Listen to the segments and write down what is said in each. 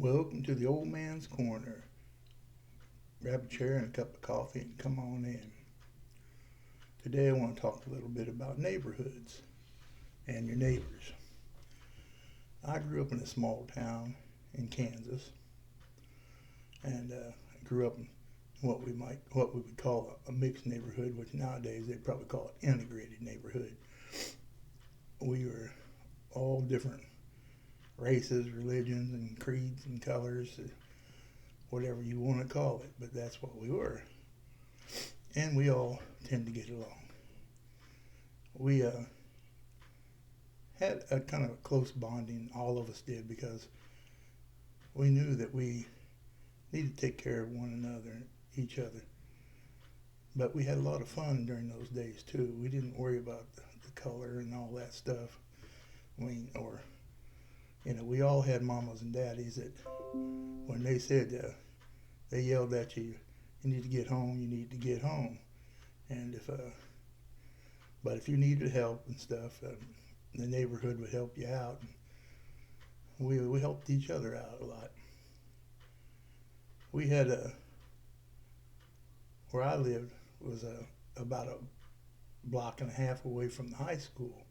Welcome to the Old Man's Corner. Grab a chair and a cup of coffee and come on in. Today I want to talk a little bit about neighborhoods and your neighbors. I grew up in a small town in Kansas, and I grew up in what we would call a mixed neighborhood, which nowadays they'd probably call it integrated neighborhood. We were all different races, religions, and creeds and colors, whatever you want to call it, but that's what we were. And we all tend to get along. We had a kind of a close bonding, all of us did, because we knew that we needed to take care of one another, each other. But we had a lot of fun during those days too. We didn't worry about the color and all that stuff. We all had mamas and daddies that when they said, they yelled at you, you need to get home, you need to get home. And but if you needed help and stuff, the neighborhood would help you out. We helped each other out a lot. We had where I lived was about a block and a half away from the high school.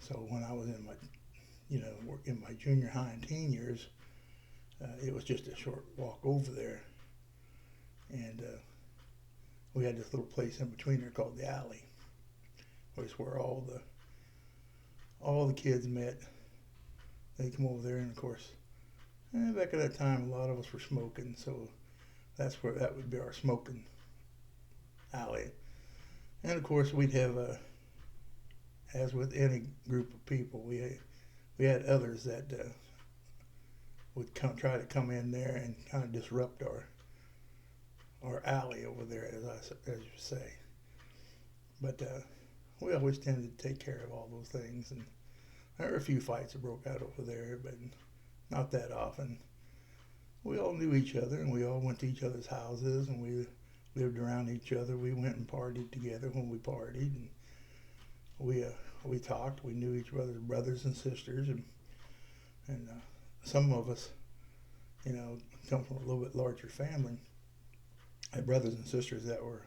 So when I was in my junior high and teen years, it was just a short walk over there, and we had this little place in between there called the alley, which is where all the kids met. They come over there, and of course, back at that time, a lot of us were smoking, so that would be our smoking alley. And of course, we'd have as with any group of people, we had others that would try to come in there and kind of disrupt our alley over there, as you say. But we always tended to take care of all those things, and there were a few fights that broke out over there, but not that often. We all knew each other, and we all went to each other's houses, and we lived around each other. We went and partied together when we partied, and we talked. We knew each other's brothers and sisters, and some of us, come from a little bit larger family. I had brothers and sisters that were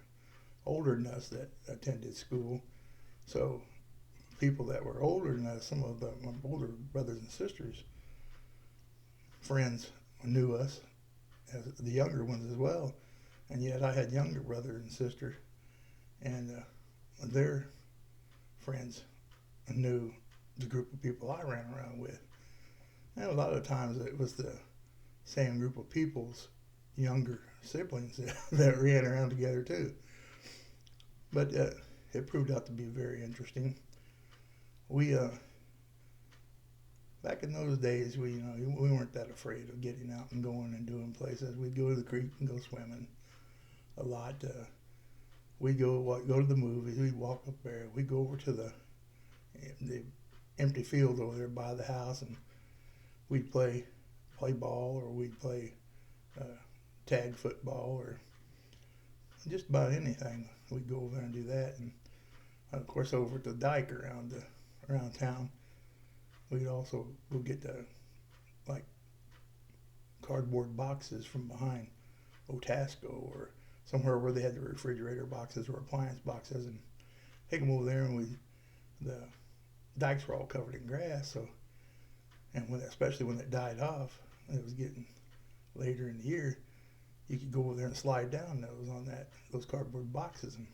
older than us that attended school. So people that were older than us, some of my older brothers and sisters, friends knew us as the younger ones as well. And yet I had younger brothers and sisters, and their friends knew the group of people I ran around with. And a lot of times it was the same group of people's younger siblings that ran around together too. But it proved out to be very interesting. We back in those days, we weren't that afraid of getting out and going and doing places. We'd go to the creek and go swimming a lot. We'd go to the movies. We'd walk up there. We'd go over to the empty field over there by the house, and we'd play ball, or we'd play tag football, or just about anything. We'd go over there and do that. And of course, over at the dike around town, we'd also go get the cardboard boxes from behind Otasco or somewhere where they had the refrigerator boxes or appliance boxes, and take them over there. And the dikes were all covered in grass, especially when it died off, it was getting later in the year, you could go over there and slide down those cardboard boxes, and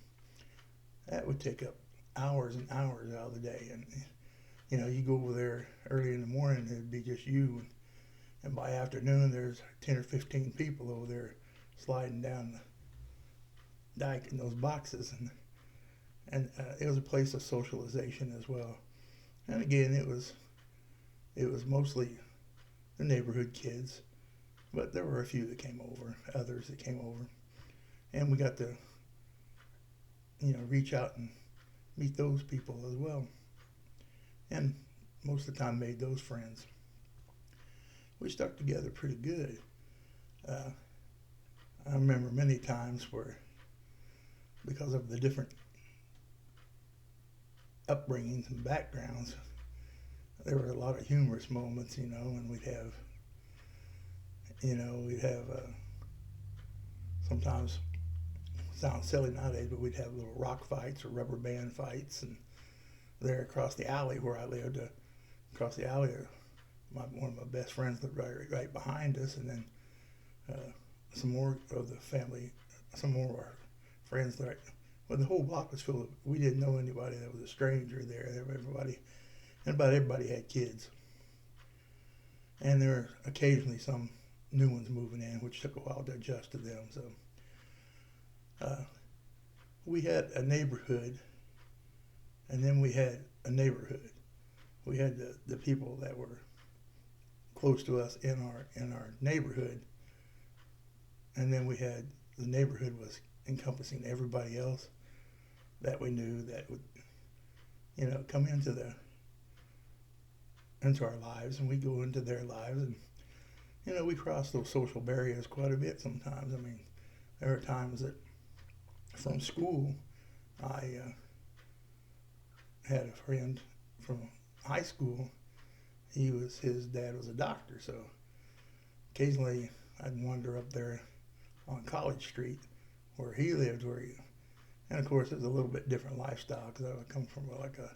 that would take up hours and hours out of the day. And you go over there early in the morning, it'd be just you, and by afternoon there's 10 or 15 people over there sliding down the dike in those boxes, and it was a place of socialization as well. And again, it was mostly the neighborhood kids, but there were a few that came over, others that came over, and we got to reach out and meet those people as well, and most of the time made those friends. We stuck together pretty good. I remember many times where, because of the different upbringings and backgrounds, there were a lot of humorous moments, and we'd have We'd have sometimes, sounds silly nowadays, but we'd have little rock fights or rubber band fights, and there across the alley where I lived, across the alley, one of my best friends lived right behind us, and then some more of the family, some more of our friends. Well, the whole block was full of. We didn't know anybody that was a stranger there. Everybody had kids, and there were occasionally some new ones moving in, which took a while to adjust to them. So we had a neighborhood, and then we had a neighborhood. We had the people that were close to us in our neighborhood, and then we had the neighborhood was encompassing everybody else that we knew that would come into our lives, and we go into their lives, and we cross those social barriers quite a bit sometimes. I mean, there are times that from school I had a friend from high school. His dad was a doctor, so occasionally I'd wander up there on College Street where he lived, and of course it was a little bit different lifestyle because I come from like a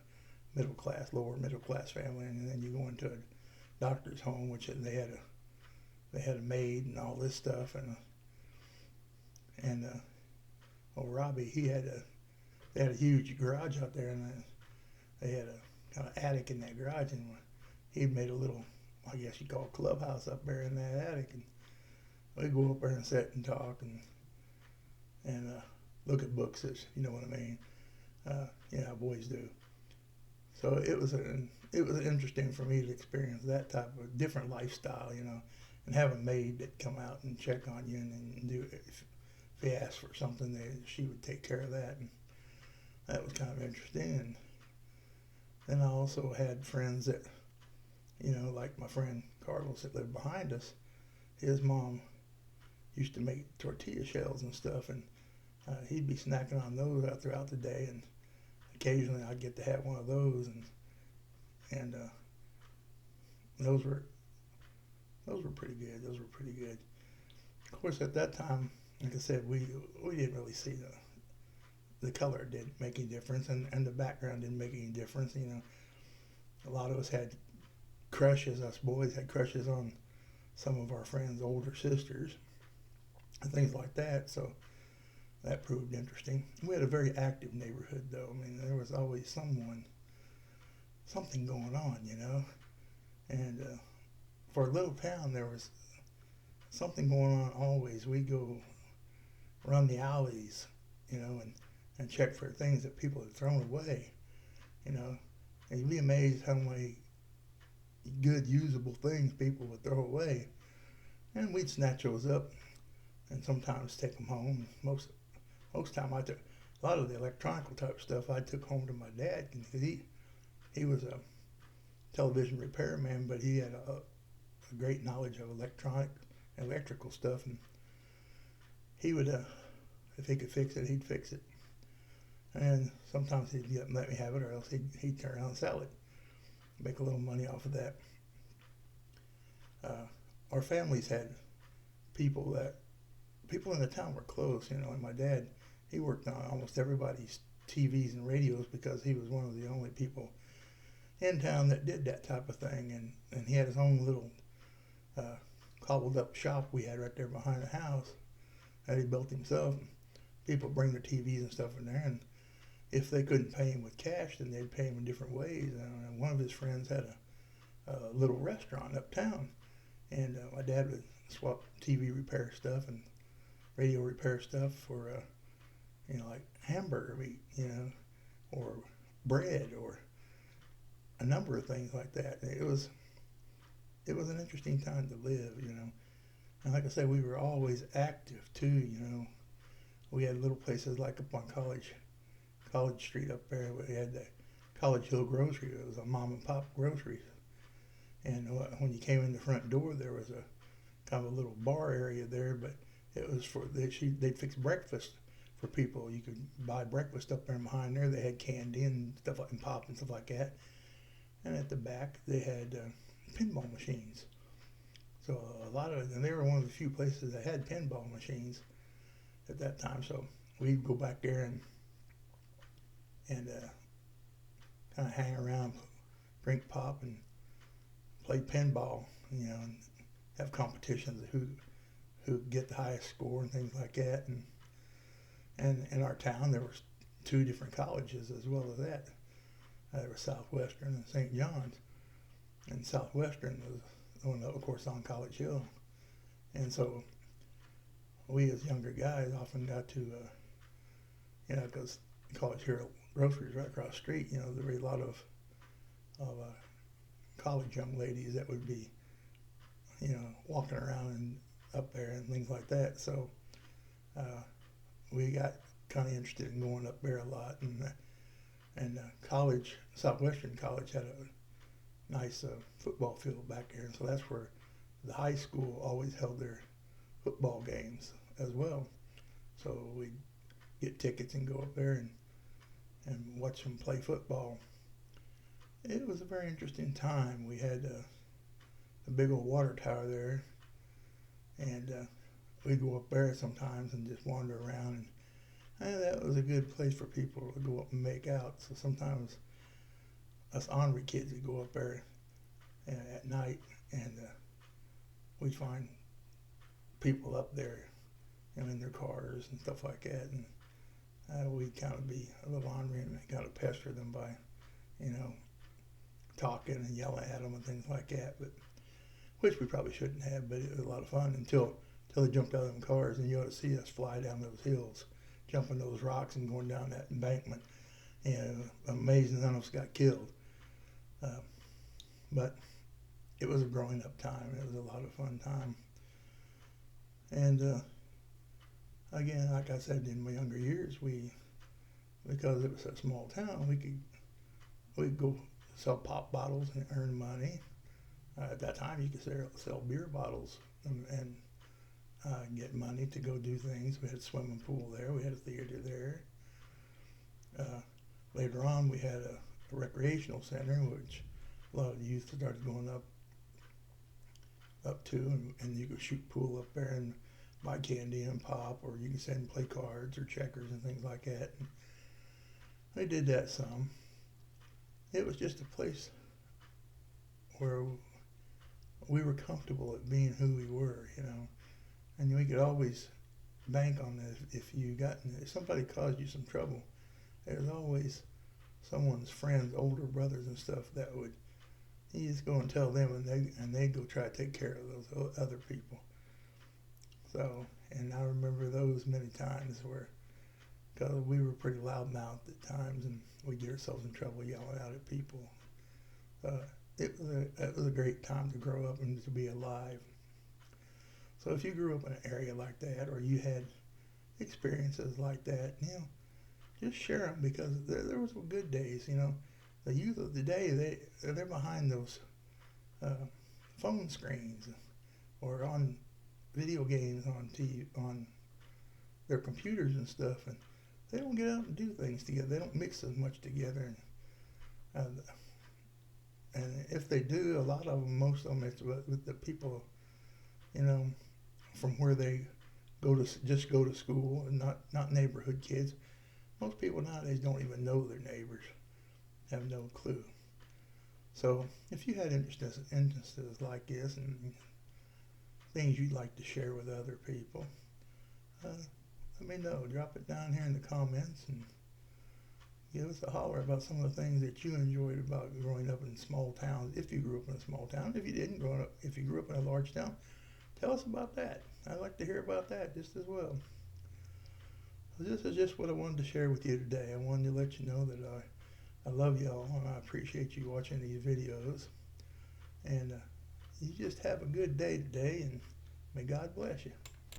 lower middle class family, and then you go into a doctor's home, which they had a maid and all this stuff, and Robbie, they had a huge garage out there, and they had a kind of attic in that garage, and he'd made a little, I guess you call it, clubhouse up there in that attic, and we'd go up there and sit and talk and look at books, as you know what I mean. How boys do. So it was interesting for me to experience that type of different lifestyle, and have a maid that come out and check on you and do if you asked for something, she would take care of that, and that was kind of interesting. And then I also had friends that, like my friend Carlos that lived behind us. His mom used to make tortilla shells and stuff, and he'd be snacking on those out throughout the day, and occasionally I'd get to have one of those, and those were pretty good. Those were pretty good. Of course, at that time, like I said, we didn't really see the color didn't make any difference, and the background didn't make any difference. A lot of us had crushes. Us boys had crushes on some of our friends' older sisters and things like that. So that proved interesting. We had a very active neighborhood, though. I mean, there was always something going on, And for a little town, there was something going on always. We'd go run the alleys, and check for things that people had thrown away, And you'd be amazed how many good, usable things people would throw away. And we'd snatch those up and sometimes take them home. Most time I took a lot of the electronical type stuff I took home to my dad, because he was a television repairman, but he had a great knowledge of electrical stuff, and he would, if he could fix it, he'd fix it. And sometimes he'd let me have it, or else he'd turn around and sell it, make a little money off of that. Our families had people in the town were close, and my dad, he worked on almost everybody's TVs and radios because he was one of the only people in town that did that type of thing, and he had his own little cobbled up shop we had right there behind the house that he built himself. People bring their TVs and stuff in there, and if they couldn't pay him with cash, then they'd pay him in different ways. And one of his friends had a little restaurant uptown, and my dad would swap TV repair stuff and radio repair stuff for like hamburger meat, or bread, or a number of things like that. It was an interesting time to live, And like I said, we were always active too, We had little places like up on College Street up there. We had the College Hill Grocery. It was a mom and pop grocery. And when you came in the front door, there was a kind of a little bar area there, but it was they'd fix breakfast for people. You could buy breakfast up there, and behind there they had candy and stuff like, and pop and stuff like that. And at the back they had pinball machines. So a lot of, and they were one of the few places that had pinball machines at that time. So we'd go back there and kind of hang around, drink pop, and play pinball. And have competitions of who get the highest score and things like that. And in our town, there was two different colleges as well as that. There was Southwestern and St. John's. And Southwestern was, of course, on College Hill. And so we as younger guys often got to, because College Hill groceries right across the street, there were a lot of college young ladies that would be, walking around and up there and things like that. So we got kind of interested in going up there a lot. And college, Southwestern College had a nice football field back there. And so that's where the high school always held their football games as well. So we'd get tickets and go up there and watch them play football. It was a very interesting time. We had a big old water tower there, and we'd go up there sometimes and just wander around, and that was a good place for people to go up and make out. So sometimes us ornery kids would go up there at night, and we'd find people up there, in their cars and stuff like that, and we'd kind of be a little ornery and kind of pester them by, talking and yelling at them and things like that, but which we probably shouldn't have, but it was a lot of fun until they jumped out of them cars, and you ought to see us fly down those hills, jumping those rocks and going down that embankment. Amazing none of us got killed. But it was a growing up time. It was a lot of fun time. And again, like I said, in my younger years, because it was a small town, we'd go sell pop bottles and earn money. At that time, you could sell beer bottles and get money to go do things. We had a swimming pool there. We had a theater there. Later on, we had a recreational center, which a lot of the youth started going up to, and you could shoot pool up there and buy candy and pop, or you could sit and play cards or checkers and things like that. And I did that some. It was just a place where we were comfortable at being who we were, and we could always bank on that. If somebody caused you some trouble, there was always someone's friends, older brothers and stuff, that would, you just go and tell them, and they'd go try to take care of those other people. So, and I remember those many times because we were pretty loudmouthed at times, and we'd get ourselves in trouble yelling out at people. It was a great time to grow up and to be alive. So if you grew up in an area like that, or you had experiences like that, just share them, because there was some good days. The youth of the day, they're behind those phone screens or on video games on TV, on their computers and stuff, and they don't get out and do things together. They don't mix as much together, and if they do, a lot of them, most of them, it's with the people, from where they go to school, and not neighborhood kids. Most people nowadays don't even know their neighbors, have no clue. So if you had instances like this and things you'd like to share with other people, let me know. Drop it down here in the comments and give us a holler about some of the things that you enjoyed about growing up in small towns. If you grew up in a small town, if you grew up in a large town, tell us about that. I'd like to hear about that just as well. So this is just what I wanted to share with you today. I wanted to let you know that I love y'all, and I appreciate you watching these videos. And you just have a good day today, and may God bless you.